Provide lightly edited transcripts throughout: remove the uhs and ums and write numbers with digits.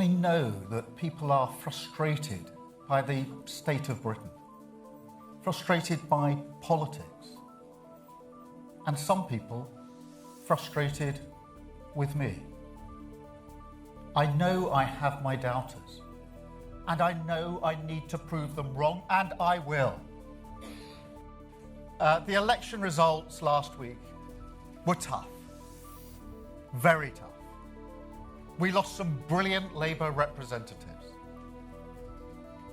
I know that people are frustrated by the state of Britain, frustrated by politics, and some people frustrated with me. I know I have my doubters, and I know I need to prove them wrong, and I will. The election results last week were tough, very tough. We lost some brilliant Labour representatives.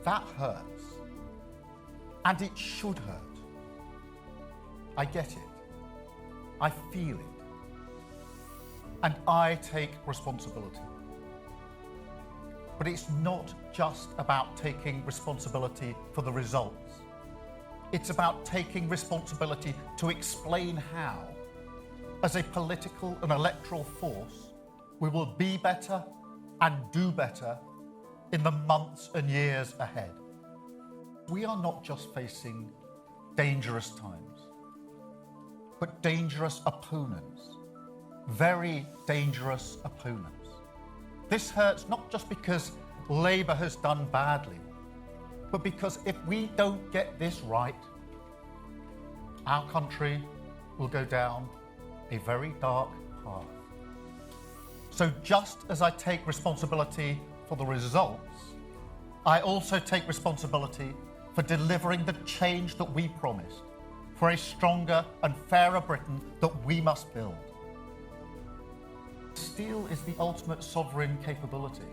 That hurts, and it should hurt. I get it, I feel it, and I take responsibility. But it's not just about taking responsibility for the results. It's about taking responsibility to explain how, as a political and electoral force, we will be better and do better in the months and years ahead. We are not just facing dangerous times, but dangerous opponents, very dangerous opponents. This hurts not just because Labour has done badly, but because if we don't get this right, our country will go down a very dark path. So just as I take responsibility for the results, I also take responsibility for delivering the change that we promised, for a stronger and fairer Britain that we must build. Steel is the ultimate sovereign capability.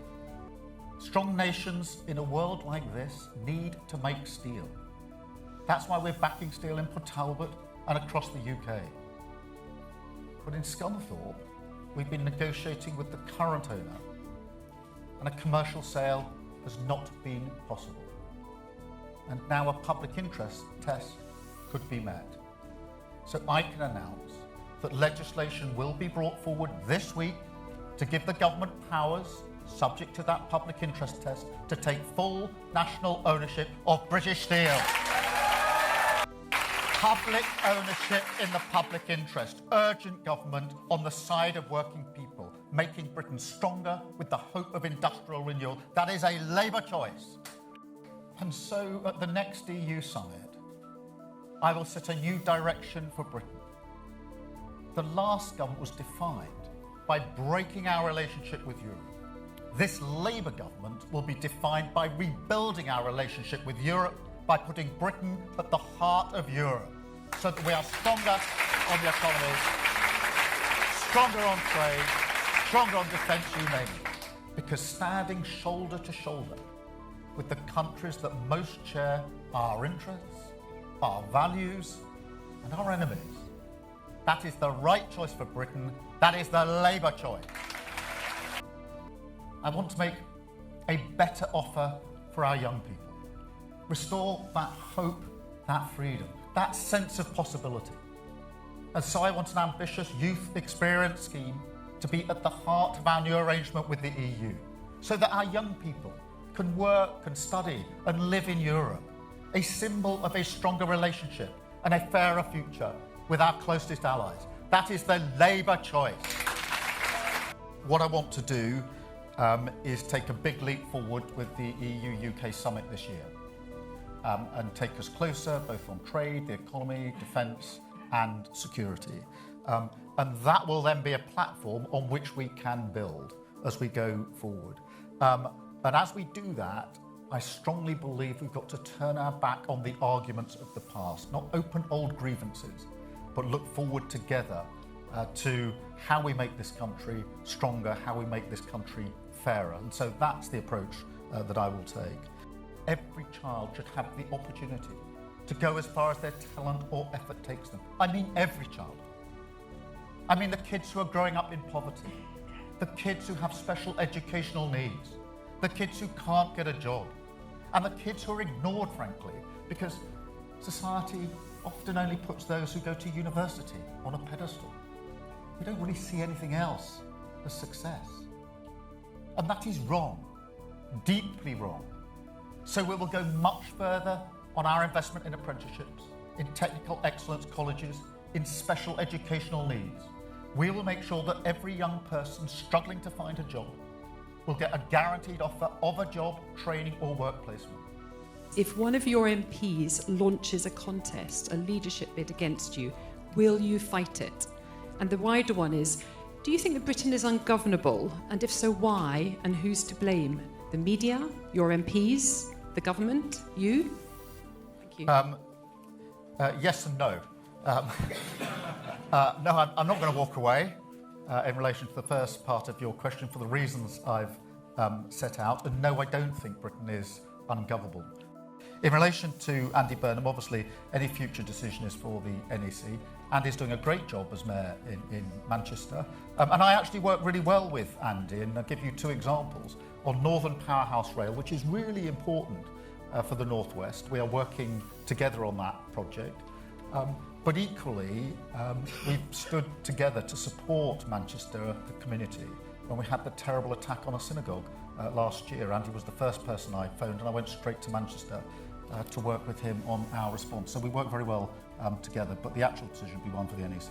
Strong nations in a world like this need to make steel. That's why we're backing steel in Port Talbot and across the UK. But in Scunthorpe, we've been negotiating with the current owner, and a commercial sale has not been possible. And now a public interest test could be met. So I can announce that legislation will be brought forward this week to give the government powers, subject to that public interest test, to take full national ownership of British Steel. Public ownership in the public interest. Urgent government on the side of working people, making Britain stronger with the hope of industrial renewal. That is a Labour choice. And so at the next EU summit, I will set a new direction for Britain. The last government was defined by breaking our relationship with Europe. This Labour government will be defined by rebuilding our relationship with Europe, by putting Britain at the heart of Europe, so that we are stronger on the economy, stronger on trade, stronger on defence, you name it. Because standing shoulder to shoulder with the countries that most share our interests, our values, and our enemies, that is the right choice for Britain. That is the Labour choice. I want to make a better offer for our young people. Restore that hope, that freedom, that sense of possibility. And so I want an ambitious youth experience scheme to be at the heart of our new arrangement with the EU, so that our young people can work and study and live in Europe, a symbol of a stronger relationship and a fairer future with our closest allies. That is the Labour choice. What I want to do is take a big leap forward with the EU-UK summit this year and take us closer both on trade, the economy, defence and security. And that will then be a platform on which we can build as we go forward. And as we do that, I strongly believe we've got to turn our back on the arguments of the past, not open old grievances, but look forward together to how we make this country stronger, how we make this country fairer. And so that's the approach that I will take. Every child should have the opportunity to go as far as their talent or effort takes them. I mean every child. I mean the kids who are growing up in poverty, the kids who have special educational needs, the kids who can't get a job, and the kids who are ignored, frankly, because society often only puts those who go to university on a pedestal. We don't really see anything else as success. And that is wrong, deeply wrong. So we will go much further on our investment in apprenticeships, in technical excellence colleges, in special educational needs. We will make sure that every young person struggling to find a job will get a guaranteed offer of a job, training or work placement. If one of your MPs launches a contest, a leadership bid against you, will you fight it? And the wider one is, do you think that Britain is ungovernable? And if so, why? And who's to blame? The media, your MPs, the government, you? Thank you. Yes and no. No, I'm not going to walk away in relation to the first part of your question for the reasons I've set out. And no, I don't think Britain is ungovernable. In relation to Andy Burnham, obviously any future decision is for the NEC. Andy's doing a great job as Mayor in Manchester. And I actually work really well with Andy, and I'll give you two examples. On Northern Powerhouse Rail, which is really important for the North West. We are working together on that project. But equally, we've stood together to support Manchester, the community, when we had the terrible attack on a synagogue last year. Andy was the first person I phoned, and I went straight to Manchester to work with him on our response. So we work very well together, but the actual decision will be one for the NEC.